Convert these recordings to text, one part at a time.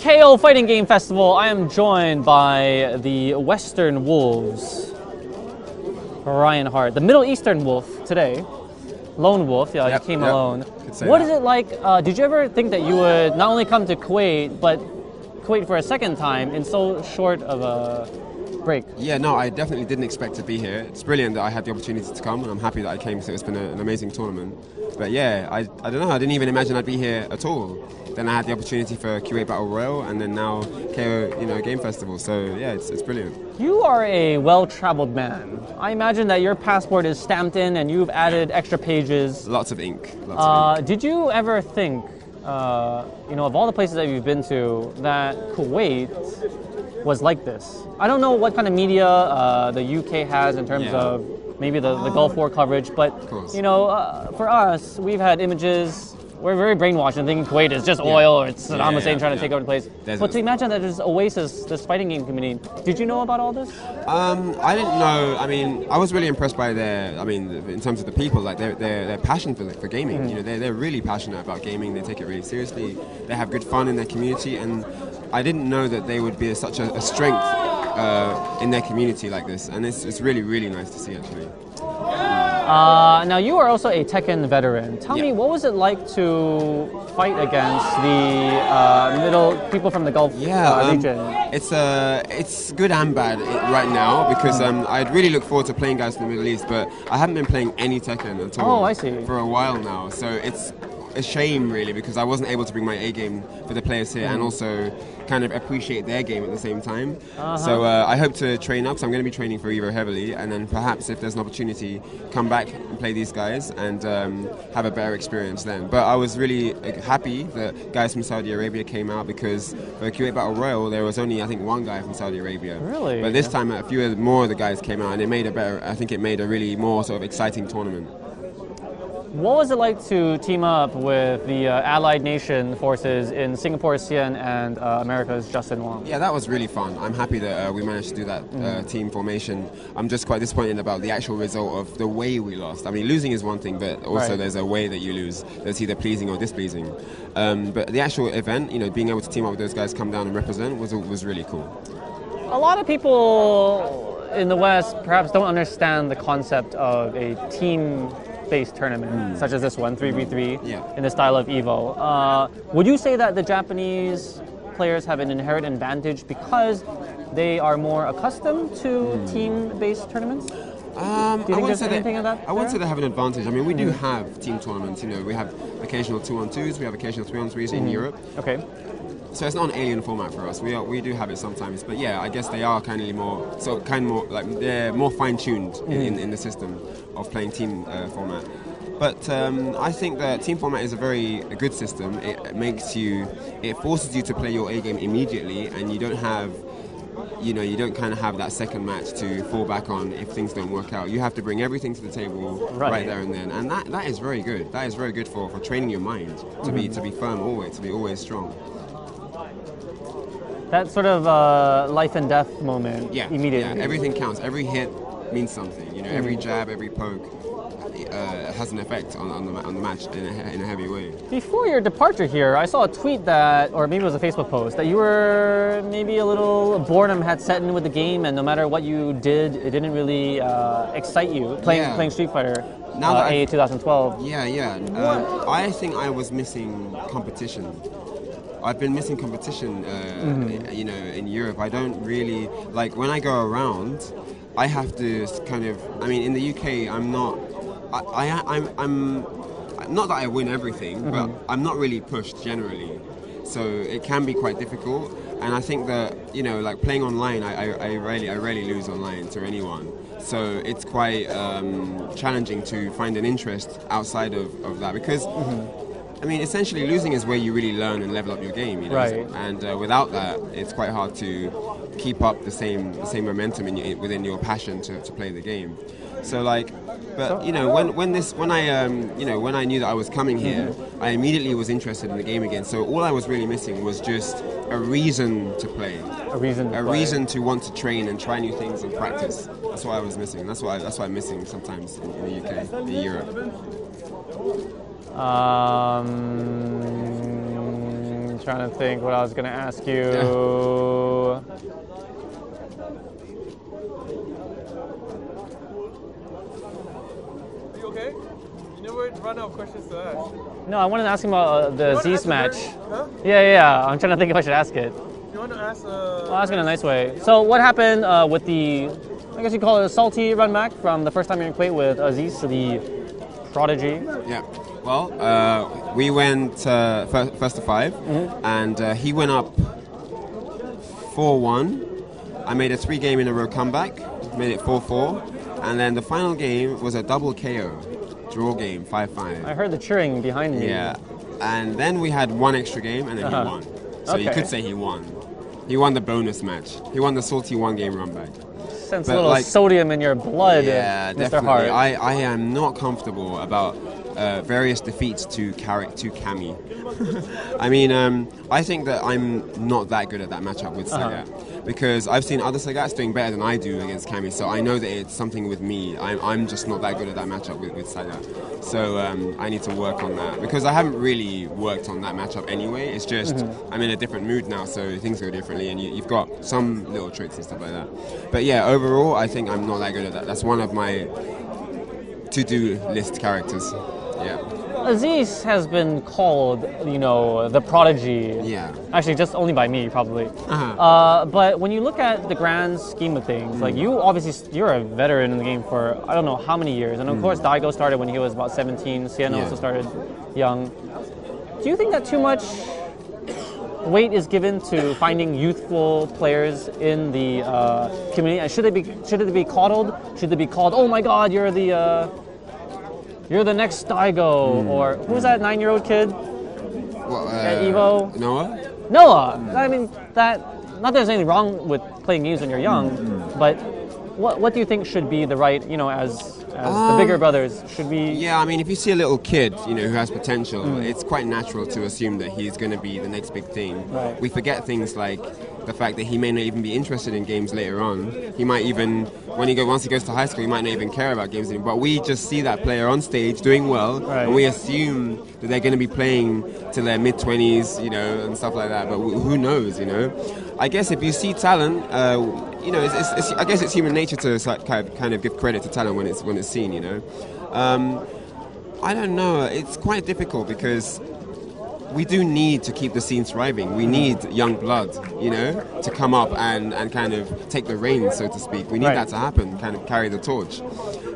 KO Fighting Game Festival, I am joined by the Western Wolves, Ryan Hart, the Middle Eastern Wolf today. Lone Wolf, yeah, you came alone. What is it like? Did you ever think that you would not only come to Kuwait, but Kuwait for a second time in so short of a break? Yeah, no, I definitely didn't expect to be here. It's brilliant that I had the opportunity to come, and I'm happy that I came, so it's been an amazing tournament. But yeah, I don't know, I didn't even imagine I'd be here at all. Then I had the opportunity for Kuwait Battle Royal, and then now KO Game Festival, so yeah, it's brilliant. You are a well-traveled man. I imagine that your passport is stamped in and you've added extra pages. Lots of ink. Lots of ink. Did you ever think, of all the places that you've been to, that Kuwait was like this? I don't know what kind of media the UK has in terms of maybe the Gulf War coverage, but for us, we've had images. We're very brainwashed and thinking Kuwait is just oil or it's Saddam Hussein trying to take over the place. But to imagine that there's Oasis, this fighting game community, did you know about all this? I didn't know. I mean, I was really impressed by in terms of the people, like their passion for gaming. Mm-hmm. You know, they're really passionate about gaming. They take it really seriously. They have good fun in their community, and I didn't know that they would be such a strength in their community like this. And it's really, really nice to see, actually. Now, you are also a Tekken veteran. Tell me, what was it like to fight against the people from the Gulf region? It's good and bad right now because I'd really look forward to playing guys from the Middle East, but I haven't been playing any Tekken at all. Oh, I see. For a while now, so it's a shame really because I wasn't able to bring my A game for the players here and also kind of appreciate their game at the same time. So I hope to train up, so I'm going to be training for Evo heavily, and then perhaps if there's an opportunity, come back and play these guys and have a better experience then. But I was really happy that guys from Saudi Arabia came out because for Kuwait Battle Royal there was only I think one guy from Saudi Arabia. Really? But this time a few more of the guys came out and it made it made a really more sort of exciting tournament. What was it like to team up with the allied nation forces in Singapore, Sian, and America's Justin Wong? Yeah, that was really fun. I'm happy that we managed to do that team formation. I'm just quite disappointed about the actual result of the way we lost. I mean, losing is one thing, but also there's a way that you lose that's either pleasing or displeasing. But the actual event, being able to team up with those guys, come down and represent was really cool. A lot of people in the West perhaps don't understand the concept of a team-based tournament, such as this one, 3v3, in the style of Evo. Would you say that the Japanese players have an inherent advantage because they are more accustomed to team-based tournaments? Do you think there's anything of that? I wouldn't say they have an advantage. I mean, we do have team tournaments. We have occasional 2-on-2s, we have occasional 3-on-3s in Europe. Okay. So it's not an alien format for us. We do have it sometimes, but yeah, I guess they are kind of more like they're more fine-tuned in the system of playing team format. But I think that team format is a very good system. It forces you to play your A game immediately, and you don't have. You don't kind of have that second match to fall back on if things don't work out. You have to bring everything to the table right there and then, and that is very good. That is very good for training your mind to be firm always, to be always strong. That sort of life and death moment immediately. Yeah, everything counts. Every hit means something. Every jab, every poke has an effect on the match in a heavy way. Before your departure here, I saw a tweet that, or maybe it was a Facebook post, that you were maybe a little boredom had set in with the game, and no matter what you did, it didn't really excite you playing Street Fighter. Now A 2012. I think I was missing competition. I've been missing competition, in Europe. I don't really, like, when I go around, I have to kind of, in the UK, I'm not that I win everything, but I'm not really pushed generally. So it can be quite difficult. And I think that, like playing online, I rarely lose online to anyone. So it's quite challenging to find an interest outside of that because essentially losing is where you really learn and level up your game, And without that, it's quite hard to keep up the same momentum within your passion to play the game. So when I knew that I was coming here, I immediately was interested in the game again. So all I was really missing was just a reason to play, a reason to want to train and try new things and practice. That's what I was missing. That's what I'm missing sometimes in the UK, in Europe. trying to think what I was going to ask you. Okay? You never run out of questions to ask. No, I wanted to ask him about the Zeus match. Huh? Yeah. I'm trying to think if I should ask it. You want to ask? I'll ask it in a nice way. So, what happened with the, I guess you call it a salty run back from the first time you're in Kuwait with Aziz, the prodigy? Yeah. Well, we went first to 5, and he went up 4-1. I made a 3-game in a row comeback, made it 4-4, and then the final game was a double KO, draw game, 5-5. I heard the cheering behind me. Yeah, and then we had one extra game, and then he won. So you could say he won. He won the bonus match. He won the salty 1-game run back. Sense a little sodium in your blood, yeah, Mr. definitely. Hart. I am not comfortable about various defeats to Cammy. I mean, I think that I'm not that good at that matchup with Sagat because I've seen other Sagats doing better than I do against Cammy, so I know that it's something with me. I'm just not that good at that matchup with Sagat. So I need to work on that because I haven't really worked on that matchup anyway. It's just I'm in a different mood now, so things go differently, and you've got some little tricks and stuff like that. But yeah, overall, I think I'm not that good at that. That's one of my to-do list characters. Yeah. Aziz has been called, the prodigy. Yeah. Actually, just only by me, probably. But when you look at the grand scheme of things, like you're a veteran in the game for I don't know how many years, and of course Daigo started when he was about 17. Sienna also started young. Do you think that too much weight is given to finding youthful players in the community? And should it be coddled? Should they be called, oh my God, you're the next Daigo, or who's that 9-year-old kid at Evo? Noah. I mean, not that there's anything wrong with playing games when you're young, but what do you think should be the right, as the bigger brothers should be? Yeah, I mean, if you see a little kid, who has potential, it's quite natural to assume that he's going to be the next big thing. Right. We forget things like the fact that he may not even be interested in games later on. He might even, once he goes to high school, he might not even care about games anymore. But we just see that player on stage doing well, and we assume that they're going to be playing till their mid-20s, and stuff like that. But who knows, I guess if you see talent, I guess it's human nature to kind of give credit to talent when it's seen, I don't know. It's quite difficult because we do need to keep the scene thriving. We need young blood, to come up and kind of take the reins, so to speak. We need that to happen, kind of carry the torch.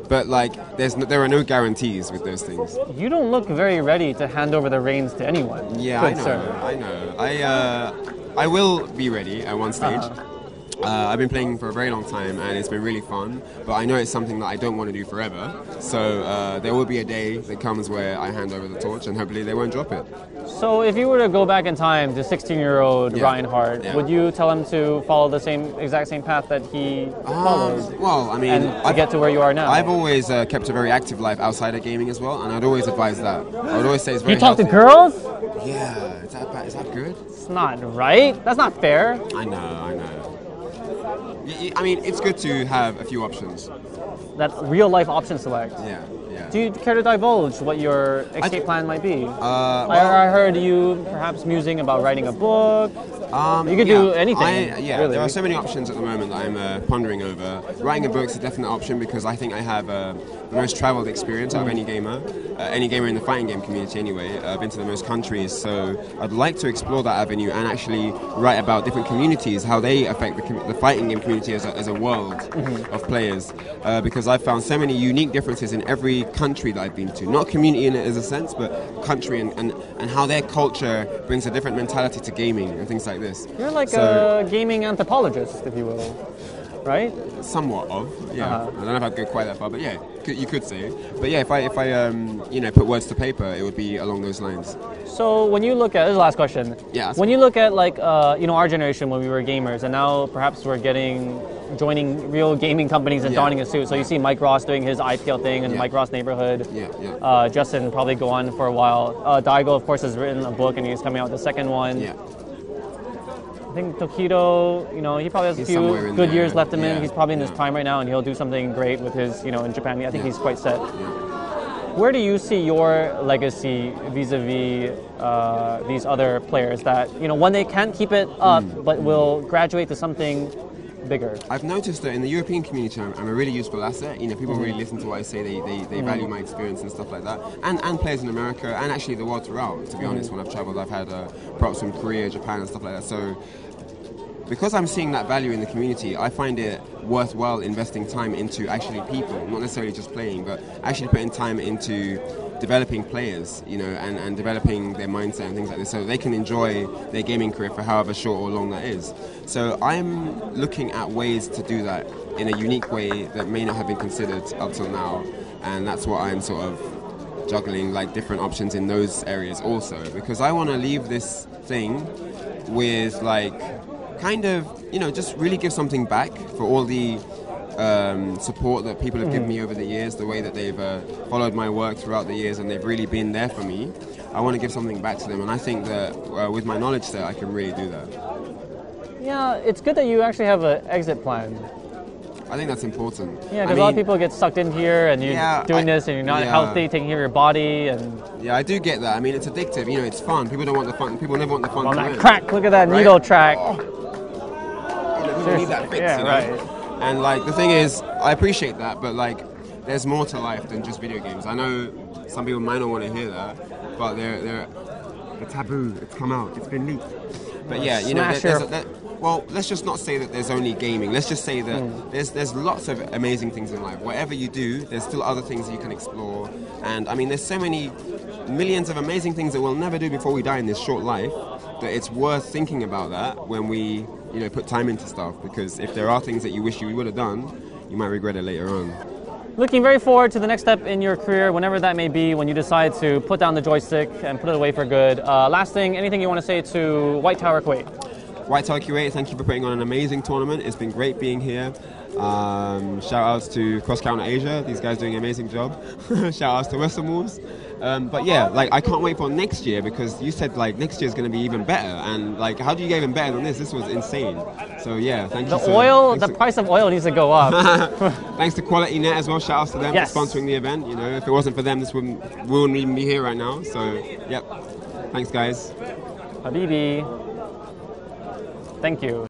But there are no guarantees with those things. You don't look very ready to hand over the reins to anyone. Yeah, I know. I will be ready at one stage. I've been playing for a very long time and it's been really fun, but I know it's something that I don't want to do forever. So there will be a day that comes where I hand over the torch and hopefully they won't drop it. So if you were to go back in time to 16-year-old Ryan Hart, would you tell him to follow the exact same path that he followed? Well, I mean, and to get to where you are now? I've always kept a very active life outside of gaming as well, and I'd always advise that. I would always say it's very You talk healthy. to girls? Yeah, is that good? It's not right. That's not fair. I know. I mean, it's good to have a few options. That real-life option select. Yeah. Do you care to divulge what your escape plan might be? I heard you perhaps musing about writing a book. You could do anything. Really. There are so many options at the moment that I'm pondering over. Writing a book's a definite option because I think I have the most traveled experience out of any gamer in the fighting game community anyway. I've been to the most countries, so I'd like to explore that avenue and actually write about different communities, how they affect the fighting game community as a world of players. Because I've found so many unique differences in every country that I've been to. Not community in it as a sense, but country and how their culture brings a different mentality to gaming and things like this. You're like a gaming anthropologist, if you will, right? Somewhat of, yeah. I don't know if I'd go quite that far, but yeah, you could say. But yeah, if I put words to paper, it would be along those lines. So when you look at, this is the last question. Yeah. When you look at our generation when we were gamers, and now perhaps we're joining real gaming companies and donning a suit. So you see Mike Ross doing his IPL thing in Mike Ross neighborhood. Yeah. Justin probably go on for a while. Daigo, of course, has written a book and he's coming out with the second one. Yeah. I think Tokido, he probably has a few good years left in him. He's probably in his prime right now, and he'll do something great with his, in Japan. I think he's quite set. Yeah. where do you see your legacy vis-a-vis these other players that, when they can't keep it up, but will graduate to something bigger? I've noticed that in the European community, I'm a really useful asset. People really listen to what I say. They value my experience and stuff like that. And players in America and actually the world throughout. To be honest, when I've traveled, I've had props from Korea, Japan, and stuff like that. So because I'm seeing that value in the community, I find it worthwhile investing time into actually people, not necessarily just playing, but actually putting time into developing players, and developing their mindset and things like this, so they can enjoy their gaming career for however short or long that is. So I'm looking at ways to do that in a unique way that may not have been considered up till now, and that's what I'm sort of juggling, like different options in those areas also, because I want to leave this thing with kind of, just really give something back for all the support that people have given me over the years, the way that they've followed my work throughout the years, and they've really been there for me. I want to give something back to them, and I think that with my knowledge set, I can really do that. Yeah, it's good that you actually have an exit plan. I think that's important. Yeah, because a lot of people get sucked in here, and you're doing this, and you're not healthy, taking care of your body, and... Yeah, I do get that. I mean, it's addictive. It's fun. People don't want the fun. People never want the fun. On that crack, look at that needle track. You need that fix, right. And the thing is, I appreciate that, but there's more to life than just video games. I know some people might not want to hear that, but they're taboo. It's come out. It's been leaked. But yeah, well, let's just not say that there's only gaming. Let's just say that there's lots of amazing things in life. Whatever you do, there's still other things that you can explore. And I mean, there's so many millions of amazing things that we'll never do before we die in this short life, that it's worth thinking about that when we put time into stuff, because if there are things that you wish you would have done, you might regret it later on. Looking very forward to the next step in your career, whenever that may be, when you decide to put down the joystick and put it away for good. Last thing, anything you want to say to White Tower Kuwait? White Tower Kuwait, thank you for putting on an amazing tournament. It's been great being here. Shout outs to Cross Counter Asia, these guys doing an amazing job. Shout outs to Western Wolves. But yeah, I can't wait for next year, because you said next year is going to be even better, and how do you get even better than this? This was insane. So yeah, thank you. The price of oil needs to go up. Thanks to Quality Net as well. Shout outs to them for sponsoring the event. If it wasn't for them, we wouldn't even be here right now. So yep, thanks guys. Habibi. Thank you.